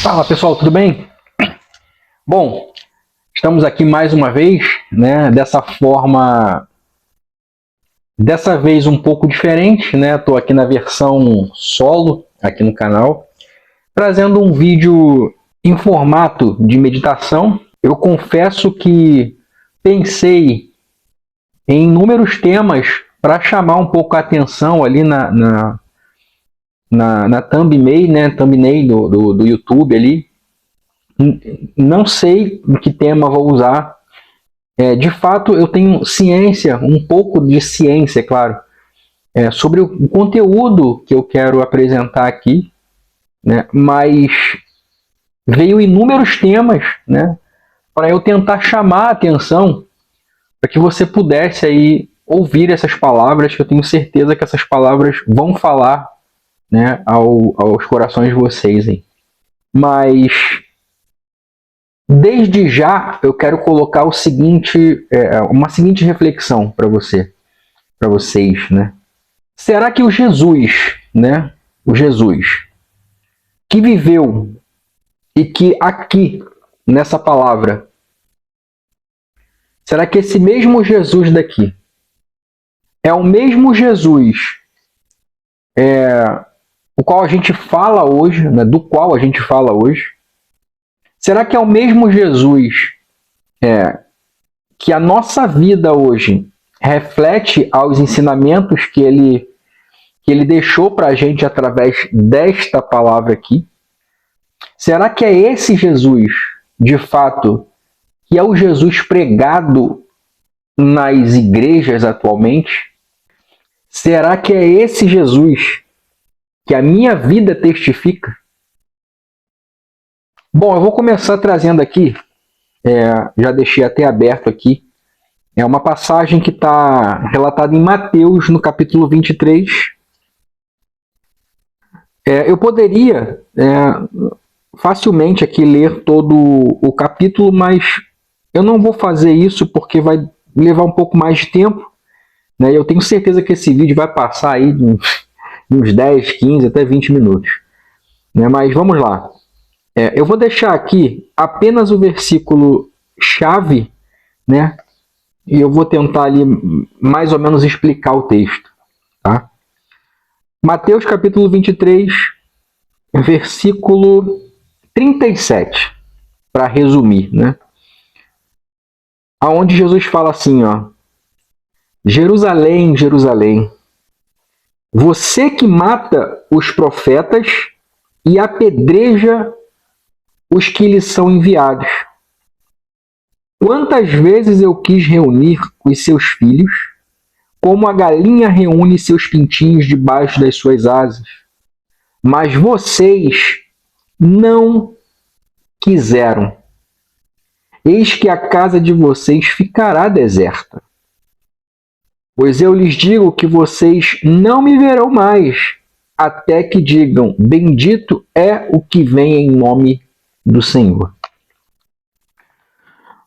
Fala pessoal, tudo bem? Bom, estamos aqui mais uma vez, né? Dessa forma, dessa vez um pouco diferente, né? Estou aqui na versão solo aqui no canal, trazendo um vídeo em formato de meditação. Eu confesso que pensei em inúmeros temas para chamar um pouco a atenção ali na thumbnail, né? Thumbnail do YouTube ali. Não sei que tema vou usar. De fato, eu tenho ciência, um pouco de ciência, claro, sobre o conteúdo que eu quero apresentar aqui, né? Mas veio inúmeros temas, né? Para eu tentar chamar a atenção para que você pudesse aí ouvir essas palavras, que eu tenho certeza que essas palavras vão falar, né, aos corações de vocês, hein? Mas desde já eu quero colocar o seguinte, uma seguinte reflexão para vocês, né? Será que o Jesus, né, o Jesus que viveu e que aqui nessa palavra, será que esse mesmo Jesus daqui é o mesmo Jesus o qual a gente fala hoje, né, do qual a gente fala hoje? Será que é o mesmo Jesus que a nossa vida hoje reflete aos ensinamentos que ele deixou para a gente através desta palavra aqui? Será que é esse Jesus, de fato, que é o Jesus pregado nas igrejas atualmente? Será que é esse Jesus que a minha vida testifica? Bom, eu vou começar trazendo aqui, já deixei até aberto aqui, uma passagem que está relatada em Mateus, no capítulo 23. Eu poderia facilmente aqui ler todo o capítulo, mas eu não vou fazer isso porque vai levar um pouco mais de tempo, né? Eu tenho certeza que esse vídeo vai passar aí uns 10, 15, até 20 minutos, né? Mas vamos lá. Eu vou deixar aqui apenas o versículo chave, né? E eu vou tentar ali mais ou menos explicar o texto, tá? Mateus capítulo 23, versículo 37, para resumir, né? Aonde Jesus fala assim, ó: Jerusalém, Jerusalém, você que mata os profetas e apedreja os que lhes são enviados. Quantas vezes eu quis reunir os seus filhos, como a galinha reúne seus pintinhos debaixo das suas asas, mas vocês não quiseram. Eis que a casa de vocês ficará deserta. Pois eu lhes digo que vocês não me verão mais, até que digam: bendito é o que vem em nome do Senhor.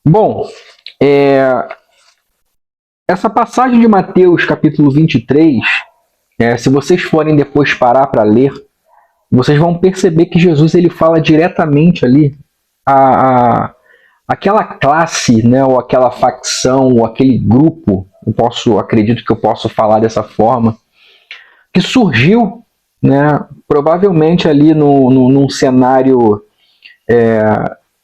Bom, essa passagem de Mateus capítulo 23, se vocês forem depois parar para ler, vocês vão perceber que Jesus ele fala diretamente ali aquela classe, né, ou aquela facção, ou aquele grupo, acredito que eu posso falar dessa forma, que surgiu, né, provavelmente ali num cenário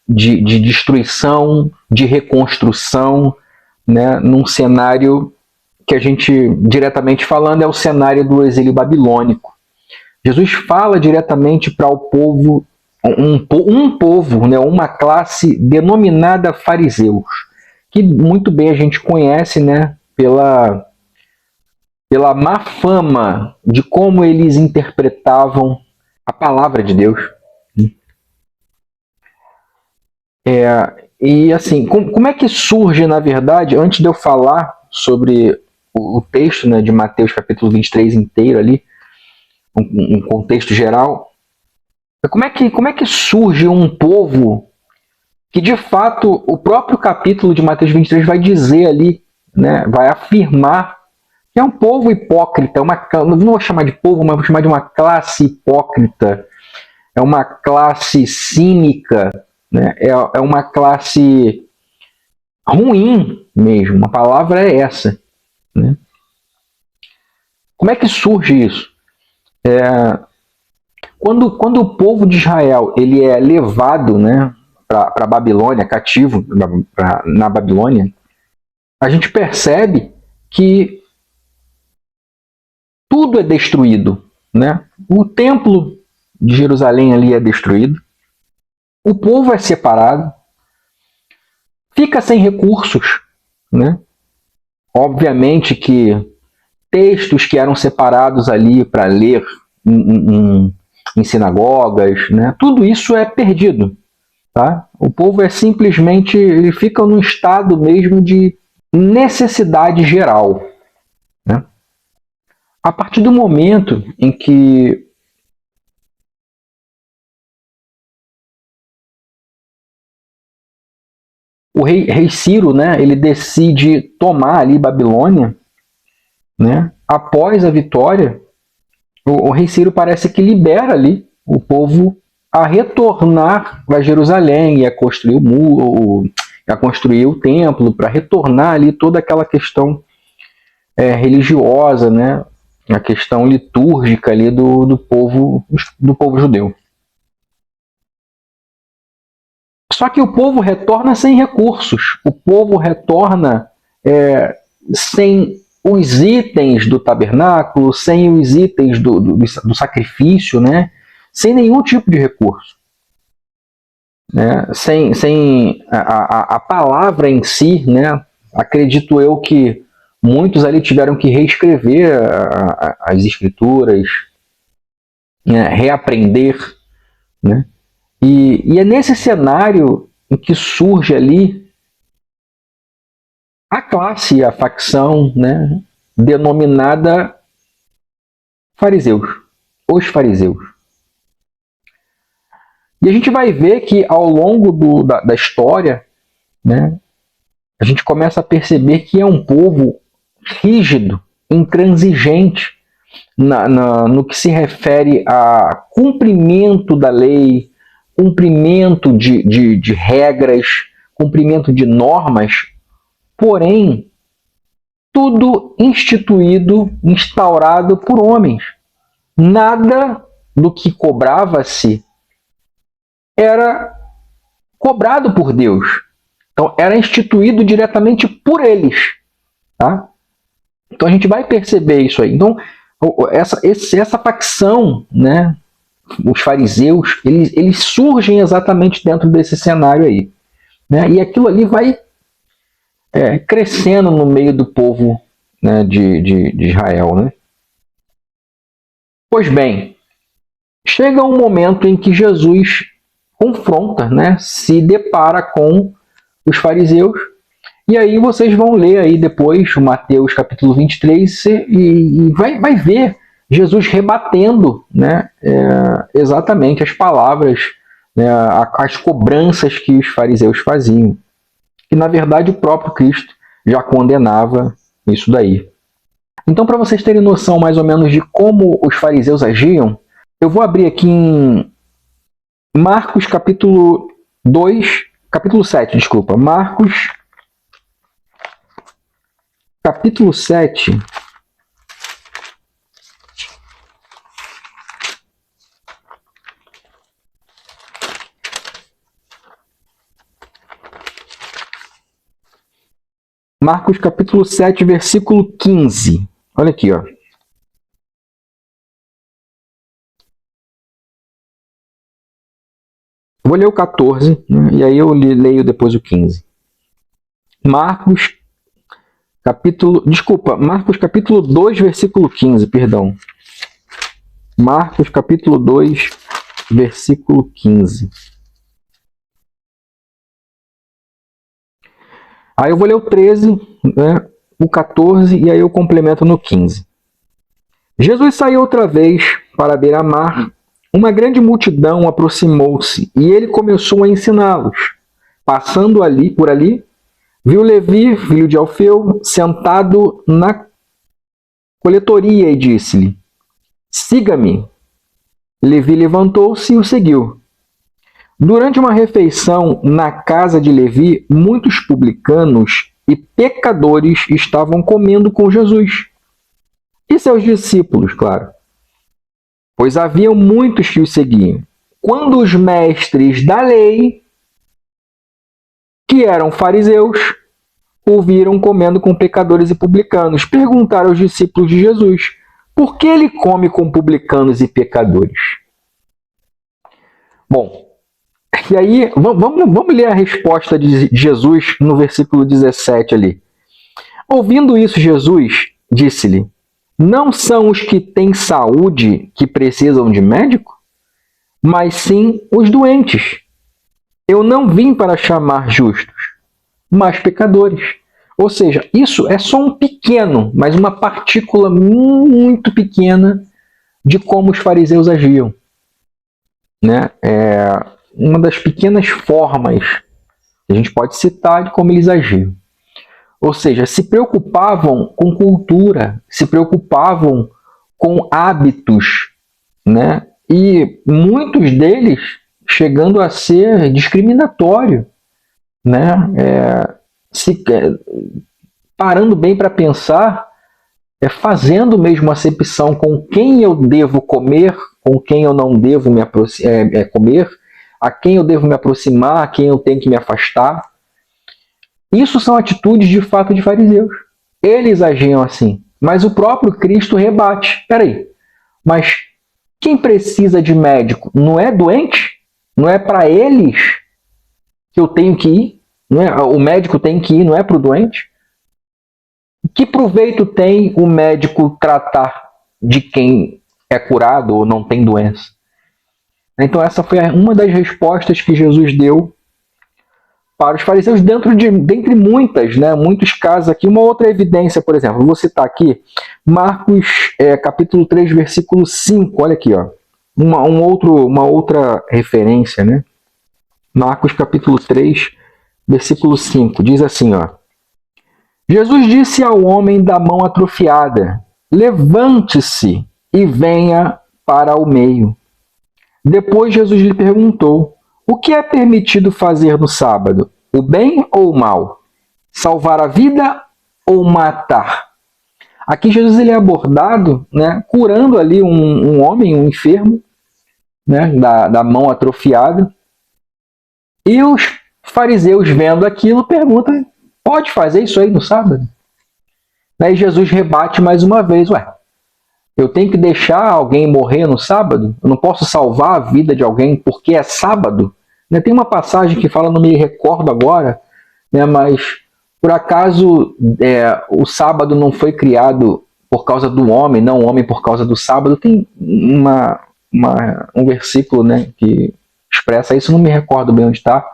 de destruição, de reconstrução, né, num cenário que a gente, diretamente falando, é o cenário do exílio babilônico. Jesus fala diretamente para o povo, um povo, né, uma classe denominada fariseus, que muito bem a gente conhece, né, pela má fama de como eles interpretavam a palavra de Deus. E assim, como é que surge, na verdade, antes de eu falar sobre o texto, né, de Mateus capítulo 23 inteiro ali, um contexto geral, como é que surge um povo que, de fato, o próprio capítulo de Mateus 23 vai dizer ali, né, vai afirmar que é um povo hipócrita, não vou chamar de povo, mas vou chamar de uma classe hipócrita, é uma classe cínica, né? É uma classe ruim mesmo, a palavra é essa, né? Como é que surge isso? Quando o povo de Israel ele é levado, né, para a Babilônia, cativo na Babilônia, a gente percebe que tudo é destruído, né? O templo de Jerusalém ali é destruído, o povo é separado, fica sem recursos, né? Obviamente que textos que eram separados ali para ler em sinagogas, né? Tudo isso é perdido, tá? O povo é simplesmente, ele fica num estado mesmo de necessidade geral, né? A partir do momento em que o rei Ciro, né, ele decide tomar ali Babilônia, né? Após a vitória, o rei Ciro parece que libera ali o povo a retornar a Jerusalém e a construir o muro, a construir o templo, para retornar ali toda aquela questão religiosa, né? A questão litúrgica ali do povo judeu. Só que o povo retorna sem recursos, o povo retorna sem os itens do tabernáculo, sem os itens do sacrifício, né? Sem nenhum tipo de recurso. Né? Sem a palavra em si, né? Acredito eu que muitos ali tiveram que reescrever as escrituras, né? Reaprender, né? E é nesse cenário em que surge ali a classe, a facção, né, denominada fariseus, os fariseus. E a gente vai ver que ao longo da história, né, a gente começa a perceber que é um povo rígido, intransigente no que se refere a cumprimento da lei, cumprimento de regras, cumprimento de normas, porém, tudo instituído, instaurado por homens. Nada do que cobrava-se era cobrado por Deus. Então, era instituído diretamente por eles. Tá? Então, a gente vai perceber isso aí. Então, essa facção, né, os fariseus, eles surgem exatamente dentro desse cenário aí. Né? E aquilo ali vai crescendo no meio do povo, né, de Israel. Né? Pois bem, chega um momento em que Jesus confronta, né, se depara com os fariseus, e aí vocês vão ler aí depois o Mateus capítulo 23 e vai ver Jesus rebatendo, né, exatamente as palavras, né, as cobranças que os fariseus faziam. E na verdade o próprio Cristo já condenava isso daí. Então, para vocês terem noção mais ou menos de como os fariseus agiam, eu vou abrir aqui em Marcos capítulo 7, desculpa. Marcos capítulo 7. Marcos capítulo 7, versículo 15. Olha aqui, ó. Vou ler o 14, né, e aí eu leio depois o 15. Marcos capítulo 2, versículo 15, perdão. Marcos capítulo 2, versículo 15. Aí eu vou ler o 13, né, o 14, e aí eu complemento no 15. Jesus saiu outra vez para a beira-mar. Uma grande multidão aproximou-se e ele começou a ensiná-los. Passando por ali, viu Levi, filho de Alfeu, sentado na coletoria e disse-lhe: Siga-me. Levi levantou-se e o seguiu. Durante uma refeição na casa de Levi, muitos publicanos e pecadores estavam comendo com Jesus. E seus discípulos, claro, pois haviam muitos que o seguiam. Quando os mestres da lei, que eram fariseus, o viram comendo com pecadores e publicanos, perguntaram aos discípulos de Jesus: por que ele come com publicanos e pecadores? Bom, e aí vamos ler a resposta de Jesus no versículo 17 ali. Ouvindo isso, Jesus disse-lhe: não são os que têm saúde que precisam de médico, mas sim os doentes. Eu não vim para chamar justos, mas pecadores. Ou seja, isso é só um pequeno, mas uma partícula muito pequena de como os fariseus agiam. Né? É uma das pequenas formas que a gente pode citar de como eles agiam. Ou seja, se preocupavam com cultura, se preocupavam com hábitos, né? E muitos deles chegando a ser discriminatório, né? Parando bem para pensar, fazendo mesmo acepção com quem eu devo comer, com quem eu não devo comer, a quem eu devo me aproximar, a quem eu tenho que me afastar. Isso são atitudes de fato de fariseus. Eles agiam assim, mas o próprio Cristo rebate. Peraí, mas quem precisa de médico não é doente? Não é para eles que eu tenho que ir? Não é? O médico tem que ir, não é para o doente? Que proveito tem o médico tratar de quem é curado ou não tem doença? Então essa foi uma das respostas que Jesus deu para os fariseus, dentre muitas, né, muitos casos aqui. Uma outra evidência, por exemplo, vou citar aqui Marcos capítulo 3, versículo 5, olha aqui, ó, uma outra referência, né? Marcos capítulo 3, versículo 5, diz assim, ó: Jesus disse ao homem da mão atrofiada: levante-se e venha para o meio. Depois Jesus lhe perguntou: o que é permitido fazer no sábado? O bem ou o mal? Salvar a vida ou matar? Aqui Jesus ele é abordado, né, curando ali um homem, um enfermo, né, da mão atrofiada. E os fariseus, vendo aquilo, perguntam: pode fazer isso aí no sábado? Aí Jesus rebate mais uma vez: ué, eu tenho que deixar alguém morrer no sábado? Eu não posso salvar a vida de alguém porque é sábado? Tem uma passagem que fala, não me recordo agora, né, mas por acaso o sábado não foi criado por causa do homem, não o homem por causa do sábado? Tem um versículo, né, que expressa isso, não me recordo bem onde está,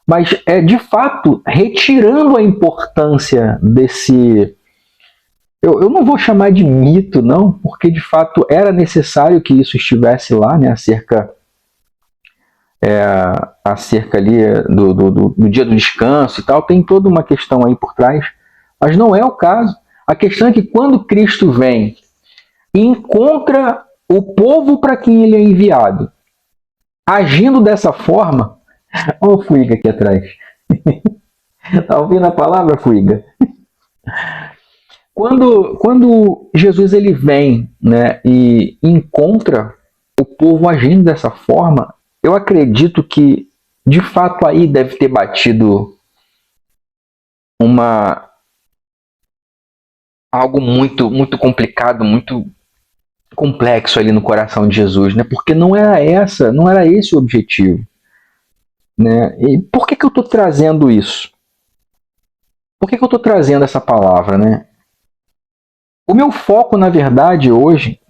mas de fato retirando a importância desse... Eu não vou chamar de mito, não, porque de fato era necessário que isso estivesse lá, né, acerca ali do dia do descanso e tal. Tem toda uma questão aí por trás, mas não é o caso. A questão é que quando Cristo vem e encontra o povo para quem ele é enviado, agindo dessa forma... Olha o Fuiga aqui atrás. Está ouvindo a palavra, Fuiga? Quando Jesus ele vem, né, e encontra o povo agindo dessa forma, eu acredito que, de fato, aí deve ter batido algo muito, muito complicado, muito complexo ali no coração de Jesus, né? Porque não era esse o objetivo, né? E por que eu estou trazendo isso? Por que eu estou trazendo essa palavra, né? O meu foco, na verdade, hoje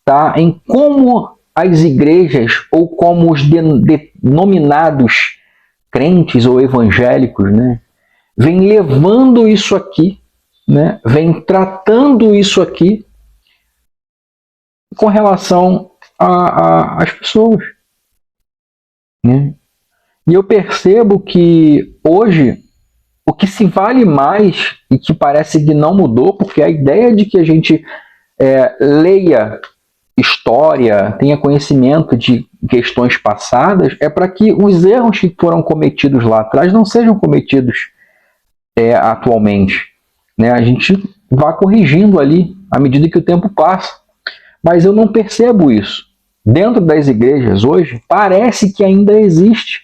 está em como as igrejas, ou como os denominados crentes ou evangélicos, né, vem levando isso aqui, né, vem tratando isso aqui com relação às pessoas. Né? E eu percebo que hoje o que se vale mais, e que parece que não mudou, porque a ideia de que a gente leia história, tenha conhecimento de questões passadas, é para que os erros que foram cometidos lá atrás não sejam cometidos atualmente. Né? A gente vai corrigindo ali à medida que o tempo passa. Mas eu não percebo isso. Dentro das igrejas hoje, parece que ainda existe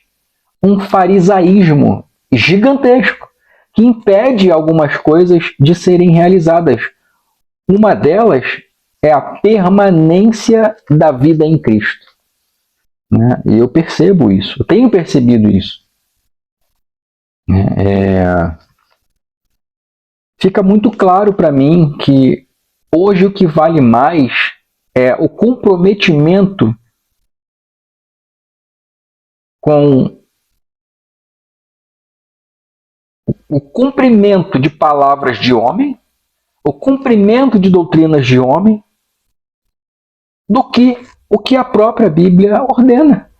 um farisaísmo gigantesco que impede algumas coisas de serem realizadas. Uma delas é a permanência da vida em Cristo. Né? E eu percebo isso, eu tenho percebido isso. Fica muito claro para mim que hoje o que vale mais é o comprometimento com o cumprimento de palavras de homem, o cumprimento de doutrinas de homem, do que o que a própria Bíblia ordena.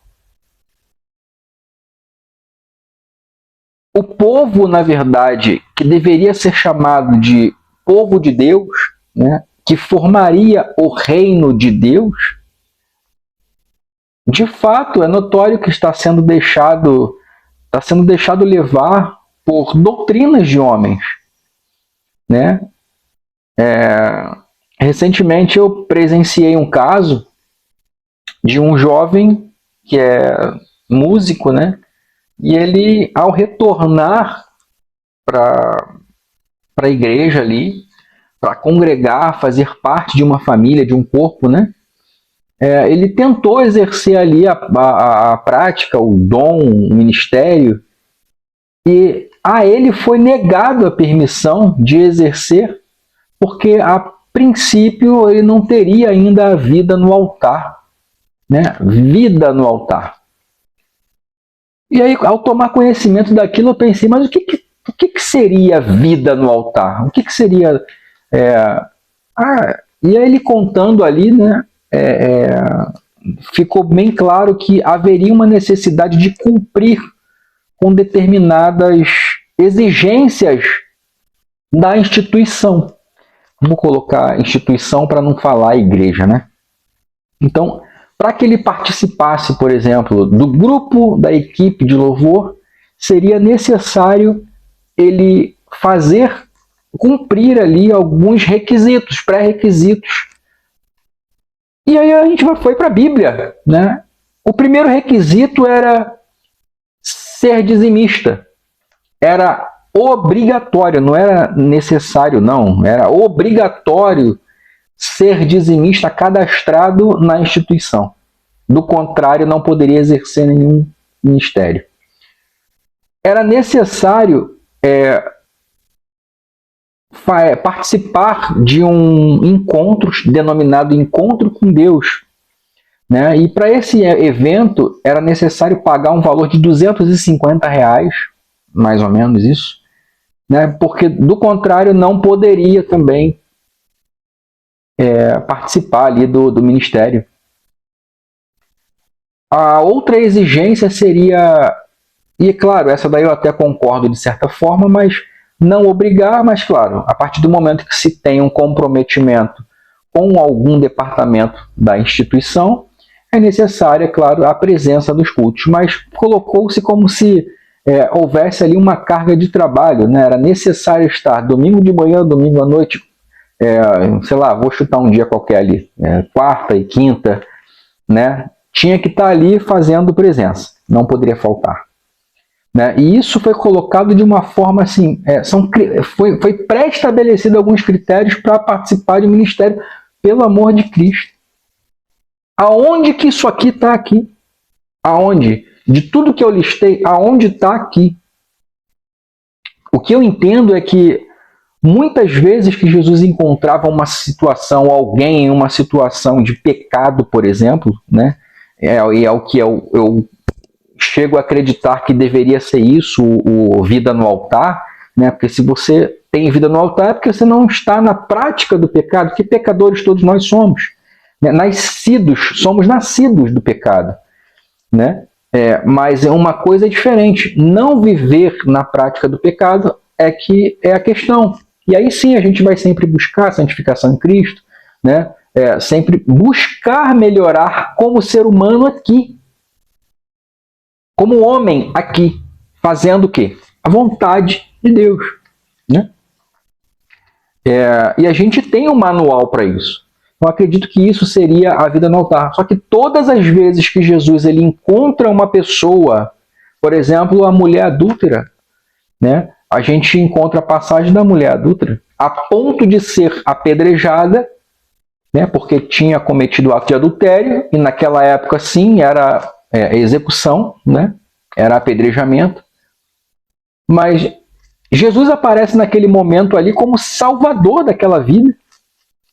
O povo, na verdade, que deveria ser chamado de povo de Deus, né, que formaria o reino de Deus, de fato é notório que está sendo deixado levar por doutrinas de homens. Né? Recentemente eu presenciei um caso de um jovem que é músico, né? E ele, ao retornar para a igreja ali, para congregar, fazer parte de uma família, de um corpo, né? Ele tentou exercer ali a prática, o dom, o ministério, e a ele foi negado a permissão de exercer, porque a princípio ele não teria ainda a vida no altar, né? Vida no altar. E aí, ao tomar conhecimento daquilo, eu pensei, mas o que seria vida no altar? O que seria... E aí ele contando ali, né, ficou bem claro que haveria uma necessidade de cumprir com determinadas exigências da instituição. Vamos colocar instituição para não falar igreja, né? Então, para que ele participasse, por exemplo, do grupo da equipe de louvor, seria necessário ele cumprir ali alguns requisitos, pré-requisitos. E aí a gente foi para a Bíblia, né? O primeiro requisito era ser dizimista. Era obrigatório, não era necessário, não. Era obrigatório ser dizimista cadastrado na instituição. Do contrário, não poderia exercer nenhum ministério. Era necessário participar de um encontro denominado Encontro com Deus. Né? E para esse evento era necessário pagar um valor de R$250, mais ou menos isso, né? Porque do contrário não poderia também participar ali do ministério. A outra exigência seria, e claro, essa daí eu até concordo de certa forma, mas não obrigar, mas claro, a partir do momento que se tem um comprometimento com algum departamento da instituição, é necessária, claro, a presença dos cultos, mas colocou-se como se houvesse ali uma carga de trabalho, né? Era necessário estar domingo de manhã, domingo à noite, sei lá, vou chutar um dia qualquer ali, quarta e quinta, né? Tinha que estar ali fazendo presença, não poderia faltar. Né? E isso foi colocado de uma forma assim, foi pré-estabelecido alguns critérios para participar de ministério, pelo amor de Cristo. Aonde que isso aqui está aqui? Aonde? De tudo que eu listei, aonde está aqui? O que eu entendo é que muitas vezes que Jesus encontrava uma situação, alguém em uma situação de pecado, por exemplo, né? E é o que eu chego a acreditar que deveria ser isso, o vida no altar, né? Porque se você tem vida no altar é porque você não está na prática do pecado, que pecadores todos nós somos. Né? Somos nascidos do pecado. Né? Mas uma coisa é diferente, não viver na prática do pecado é que é a questão. E aí sim a gente vai sempre buscar a santificação em Cristo, né? sempre buscar melhorar como ser humano aqui, como homem aqui, fazendo o quê? A vontade de Deus, né? E a gente tem um manual para isso. Eu acredito que isso seria a vida no altar. Só que todas as vezes que Jesus ele encontra uma pessoa, por exemplo, a mulher adúltera, né? A gente encontra a passagem da mulher adúltera a ponto de ser apedrejada, né? Porque tinha cometido ato de adultério, e naquela época, sim, era execução, né? Era apedrejamento. Mas Jesus aparece naquele momento ali como salvador daquela vida.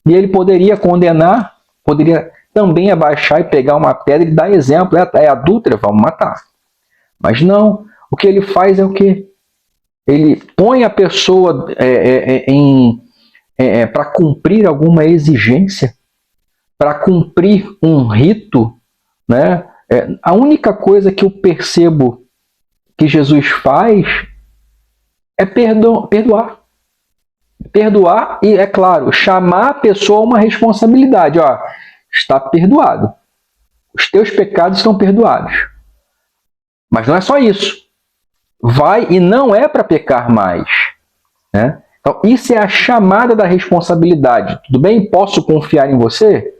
E ele poderia condenar, poderia também abaixar e pegar uma pedra e dar exemplo. É adúltera, vamos matar. Mas não, o que ele faz é o quê? Ele põe a pessoa para cumprir alguma exigência, para cumprir um rito, né? A única coisa que eu percebo que Jesus faz é perdoar. Perdoar e, é claro, chamar a pessoa a uma responsabilidade. Ó, está perdoado. Os teus pecados estão perdoados. Mas não é só isso. Vai e não é para pecar mais, né? Então, isso é a chamada da responsabilidade. Tudo bem? Posso confiar em você?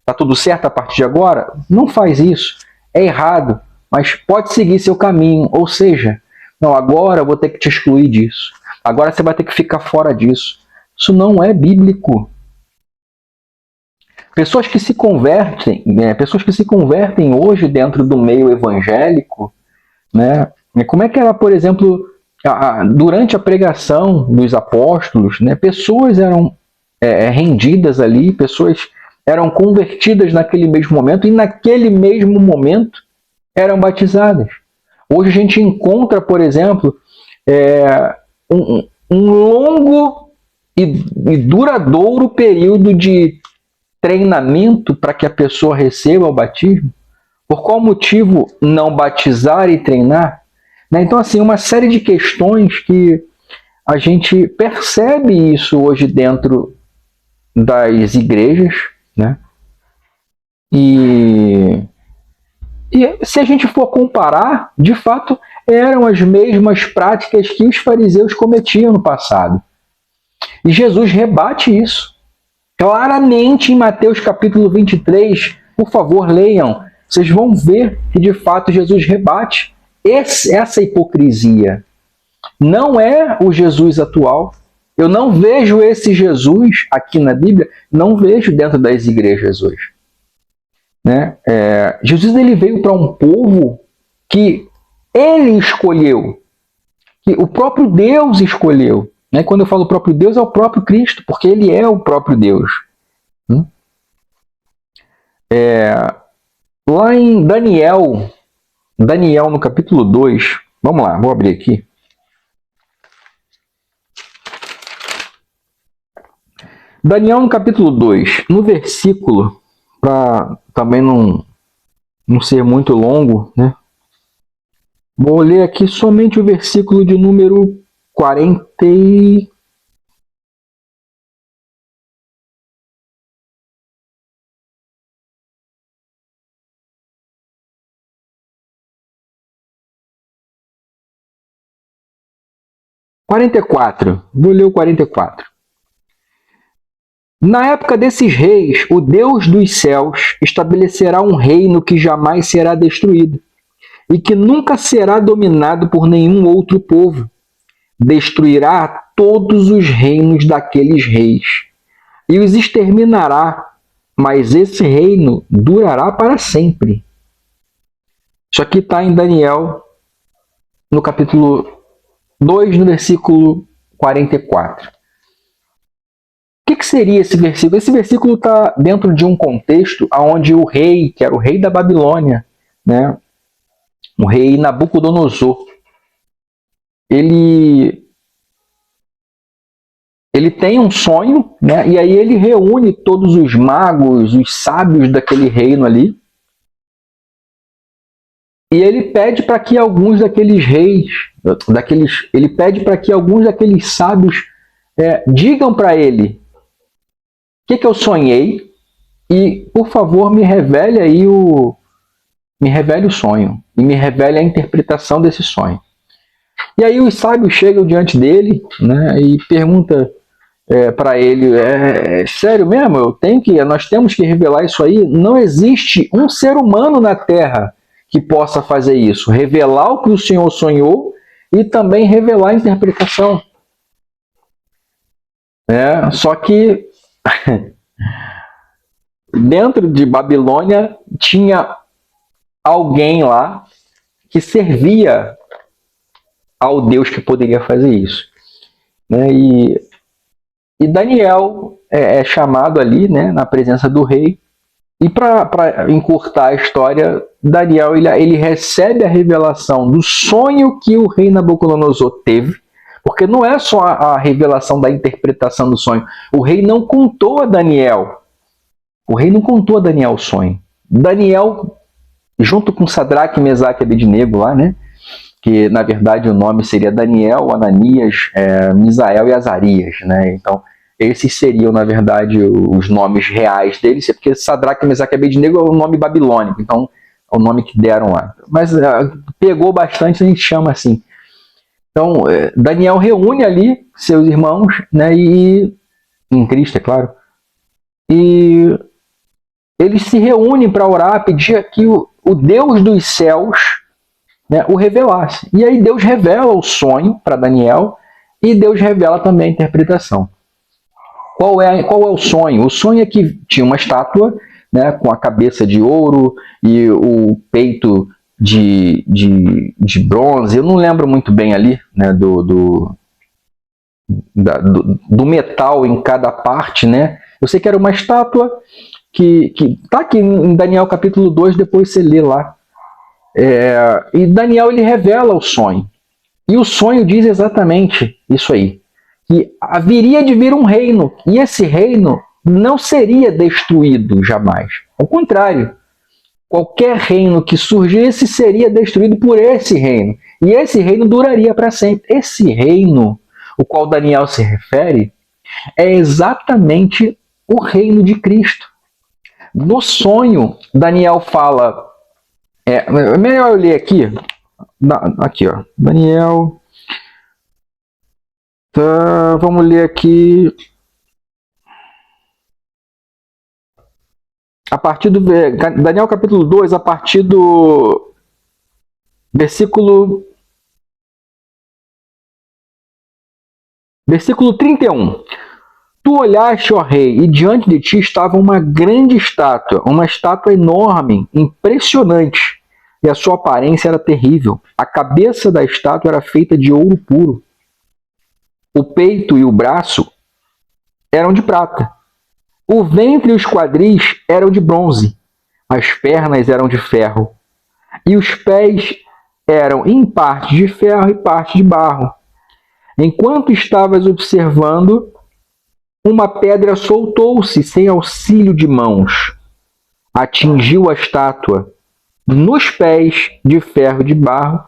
Está tudo certo a partir de agora? Não faz isso. É errado, mas pode seguir seu caminho. Ou seja, não, agora eu vou ter que te excluir disso. Agora você vai ter que ficar fora disso. Isso não é bíblico. Pessoas que se convertem hoje dentro do meio evangélico, né? Como é que era, por exemplo, durante a pregação dos apóstolos, né? Pessoas eram rendidas ali, pessoas eram convertidas naquele mesmo momento e naquele mesmo momento eram batizadas. Hoje a gente encontra, por exemplo, um longo e duradouro período de treinamento para que a pessoa receba o batismo. Por qual motivo não batizar e treinar? Né? Então, assim, uma série de questões que a gente percebe isso hoje dentro das igrejas, né? E se a gente for comparar, de fato, eram as mesmas práticas que os fariseus cometiam no passado. E Jesus rebate isso. Claramente em Mateus capítulo 23, por favor, leiam. Vocês vão ver que, de fato, Jesus rebate essa hipocrisia. Não é o Jesus atual. Eu não vejo esse Jesus aqui na Bíblia, não vejo dentro das igrejas hoje. Né? Jesus ele veio para um povo que ele escolheu, que o próprio Deus escolheu. Né? Quando eu falo próprio Deus, é o próprio Cristo, porque ele é o próprio Deus. Lá em Daniel no capítulo 2, vamos lá, vou abrir aqui. Daniel no capítulo 2, no versículo, para também não ser muito longo, né? Vou ler aqui somente o versículo de número 44. Vou ler o 44. Na época desses reis, o Deus dos céus estabelecerá um reino que jamais será destruído e que nunca será dominado por nenhum outro povo. Destruirá todos os reinos daqueles reis e os exterminará, mas esse reino durará para sempre. Isso aqui está em Daniel, no capítulo 2, no versículo 44. O que seria esse versículo? Esse versículo está dentro de um contexto onde o rei, que era o rei da Babilônia, né, o rei Nabucodonosor, ele tem um sonho, né, e aí ele reúne todos os magos, os sábios daquele reino ali, e ele pede para que alguns daqueles reis, ele pede para que alguns daqueles sábios digam para ele: o que eu sonhei, e, por favor, me revele aí me revele o sonho e me revele a interpretação desse sonho. E aí os sábios chegam diante dele, né, e pergunta para ele, sério mesmo? Nós temos que revelar isso aí? Não existe um ser humano na Terra que possa fazer isso, revelar o que o Senhor sonhou e também revelar a interpretação. Só que dentro de Babilônia tinha alguém lá que servia ao Deus que poderia fazer isso. E Daniel é chamado ali, né, na presença do rei. E para encurtar a história, Daniel ele recebe a revelação do sonho que o rei Nabucodonosor teve, porque não é só a revelação da interpretação do sonho. O rei não contou a Daniel. O rei não contou a Daniel o sonho. Daniel, junto com Sadraque, Mesaque e Abednego lá, né? Que na verdade o nome seria Daniel, Ananias, Misael e Azarias, né? Então, esses seriam, na verdade, os nomes reais deles, porque Sadraque, Mesaque e Abednego é o nome babilônico, então é o nome que deram lá. Mas pegou bastante, a gente chama assim. Então, Daniel reúne ali seus irmãos, né, e em Cristo, é claro, e eles se reúnem para orar, pedir que o Deus dos céus, né, o revelasse. E aí Deus revela o sonho para Daniel e Deus revela também a interpretação. Qual é o sonho? O sonho é que tinha uma estátua, né, com a cabeça de ouro e o peito de bronze. Eu não lembro muito bem ali, né, do metal em cada parte, né? Eu sei que era uma estátua que está aqui em Daniel capítulo 2, depois você lê lá. E Daniel ele revela o sonho. E o sonho diz exatamente isso aí. Que haveria de vir um reino. E esse reino não seria destruído jamais. Ao contrário. Qualquer reino que surgisse seria destruído por esse reino. E esse reino duraria para sempre. Esse reino, o qual Daniel se refere, é exatamente o reino de Cristo. No sonho, Daniel fala... melhor eu ler aqui. Aqui, ó. Daniel... Tá, vamos ler aqui... A partir do Daniel capítulo 2, a partir do versículo 31. Tu olhaste, ó rei, e diante de ti estava uma grande estátua, uma estátua enorme, impressionante, e a sua aparência era terrível. A cabeça da estátua era feita de ouro puro. O peito e o braço eram de prata. O ventre e os quadris eram de bronze, as pernas eram de ferro, e os pés eram em parte de ferro e parte de barro. Enquanto estavas observando, uma pedra soltou-se sem auxílio de mãos, atingiu a estátua nos pés de ferro e de barro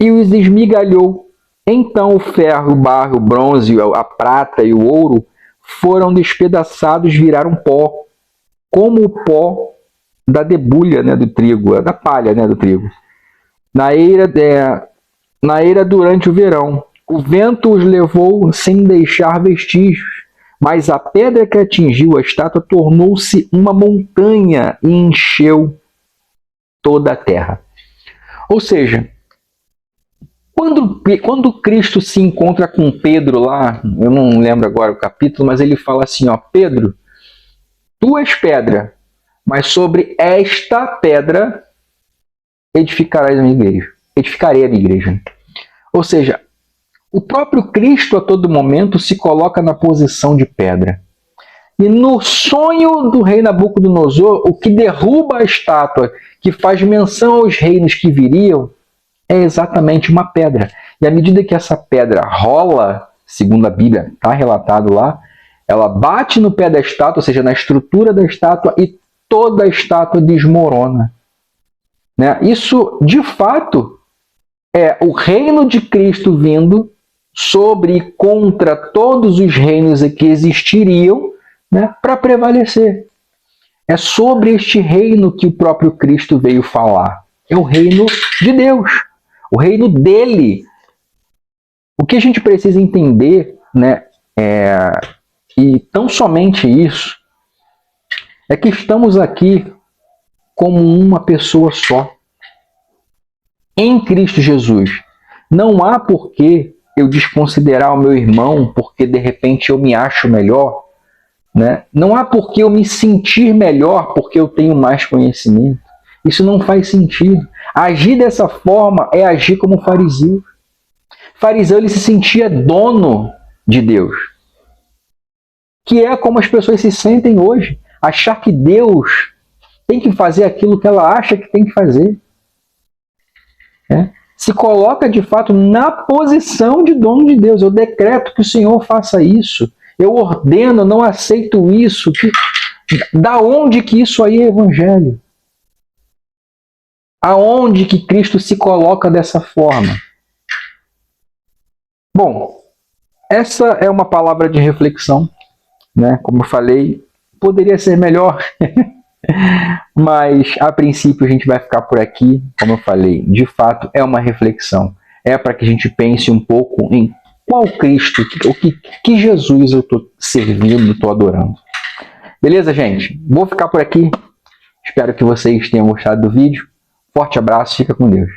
e os esmigalhou. Então o ferro, o barro, o bronze, a prata e o ouro foram despedaçados, viraram pó, como o pó da debulha, né, do trigo, da palha, né, do trigo. Na eira durante o verão, o vento os levou sem deixar vestígios, mas a pedra que atingiu a estátua tornou-se uma montanha e encheu toda a terra. Ou seja, quando Cristo se encontra com Pedro lá, eu não lembro agora o capítulo, mas ele fala assim, ó, Pedro, tu és pedra, mas sobre esta pedra edificarás a minha igreja. Edificarei a minha igreja. Ou seja, o próprio Cristo a todo momento se coloca na posição de pedra. E no sonho do rei Nabucodonosor, o que derruba a estátua, que faz menção aos reinos que viriam, é exatamente uma pedra. E à medida que essa pedra rola, segundo a Bíblia, está relatado lá, ela bate no pé da estátua, ou seja, na estrutura da estátua, e toda a estátua desmorona. Né? Isso, de fato, é o reino de Cristo vindo sobre e contra todos os reinos que existiriam, né, para prevalecer. É sobre este reino que o próprio Cristo veio falar. É o reino de Deus, o reino dele. O que a gente precisa entender, né, e tão somente isso, é que estamos aqui como uma pessoa só, em Cristo Jesus. Não há por que eu desconsiderar o meu irmão porque de repente eu me acho melhor, né? Não há por que eu me sentir melhor porque eu tenho mais conhecimento. Isso não faz sentido. Agir dessa forma é agir como fariseu. Fariseu, ele se sentia dono de Deus, que é como as pessoas se sentem hoje. Achar que Deus tem que fazer aquilo que ela acha que tem que fazer. Se coloca de fato na posição de dono de Deus. Eu decreto que o Senhor faça isso. Eu ordeno, não aceito isso. Da onde que isso aí é evangelho? Aonde que Cristo se coloca dessa forma? Bom, essa é uma palavra de reflexão, né? Como eu falei, poderia ser melhor, mas a princípio a gente vai ficar por aqui. Como eu falei, de fato é uma reflexão. É para que a gente pense um pouco em qual Cristo, que Jesus eu estou servindo, estou adorando. Beleza, gente? Vou ficar por aqui. Espero que vocês tenham gostado do vídeo. Forte abraço, fica com Deus.